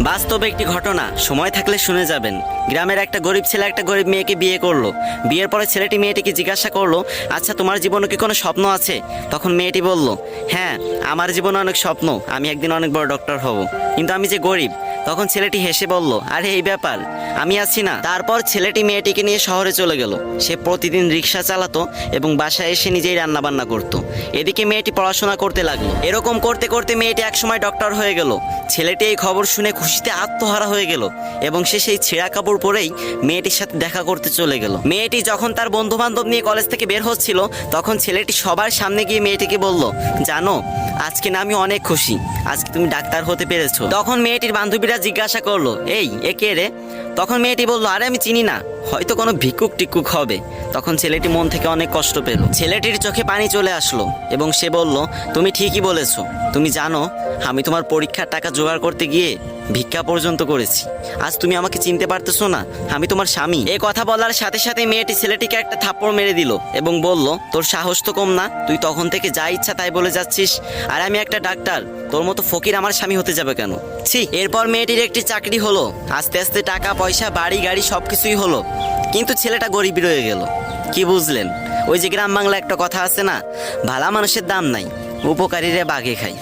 বাস্তবে একটি ঘটনা, সময় থাকলে শুনে যাবেন। গ্রামের একটা গরিব ছেলে একটা গরিব মেয়েকে বিয়ে করলো। বিয়ের পরে ছেলেটি মেয়েটিকে জিজ্ঞাসা করলো, আচ্ছা তোমার জীবনে কি কোনো স্বপ্ন আছে? তখন মেয়েটি বলল, হ্যাঁ আমার জীবনে অনেক স্বপ্ন, আমি একদিন অনেক বড় ডক্টর হব, কিন্তু আমি যে গরিব। তখন ছেলেটি হেসে বলল, আরে এই ব্যাপার, আমি আছি না। তারপর ছেলেটি মেয়েটিকে নিয়ে শহরে চলে গেল। সে প্রতিদিন রিক্সা চালাতো এবং বাসায় এসে নিজেই রান্না বান্না করতো। এদিকে মেয়েটি পড়াশোনা করতে লাগলো। এরকম করতে করতে মেয়েটি একসময় ডক্টর হয়ে গেল। ছেলেটি এই খবর শুনে খুশিতে আত্মহারা হয়ে গেল এবং সে সেই ছেঁড়া কাপড় পরেই মেয়েটির সাথে দেখা করতে চলে গেল। মেয়েটি যখন তার বন্ধু বান্ধব নিয়ে কলেজ থেকে বের হচ্ছিল, তখন ছেলেটি সবার সামনে গিয়ে মেয়েটিকে বলল, জানো আজকে না আমি অনেক খুশি, আজকে তুমি ডাক্তার হতে পেরেছো। তখন মেয়েটির বান্ধবীরা জিজ্ঞাসা করলো, এ কে রে? তখন মেয়েটি বলল, আরে আমি চিনি না, হয়তো কোনো ভিক্ষুক টিক্ষুক হবে। তখন ছেলেটি মন থেকে অনেক কষ্ট পেল। ছেলেটির চোখে পানি চলে আসলো এবং সে বলল, তুমি ঠিকই বলেছো। তুমি জানো আমি তোমার পরীক্ষার টাকা জোগাড় করতে গিয়ে ভিক্ষা পর্যন্ত করেছি। আজ তুমি আমাকে চিনতে পারতেছো না? আমি তোমার স্বামী। এই কথা বলার সাথে সাথে মেয়েটি ছেলেটিকে একটা থাপ্পড় মেরে দিল এবং বলল, তোর সাহস তো কম না, তুই তখন থেকে যা ইচ্ছা তাই বলে যাচ্ছিস, আর আমি একটা ডাক্তার, তোর মতো ফকির আমার স্বামী হতে যাবে কেন? ছি। এরপর মেয়েটির একটি চাকরি হলো, আস্তে আস্তে টাকা পয়সা বাড়ি গাড়ি সবকিছুই হলো, কিন্তু ছেলেটা গরিবই রয়ে গেল। কি বুঝলেন? ওই যে গ্রাম বাংলা একটা কথা আছে না, ভালা মানুষের দাম নাই, উপকারীরা বাঘে খায়।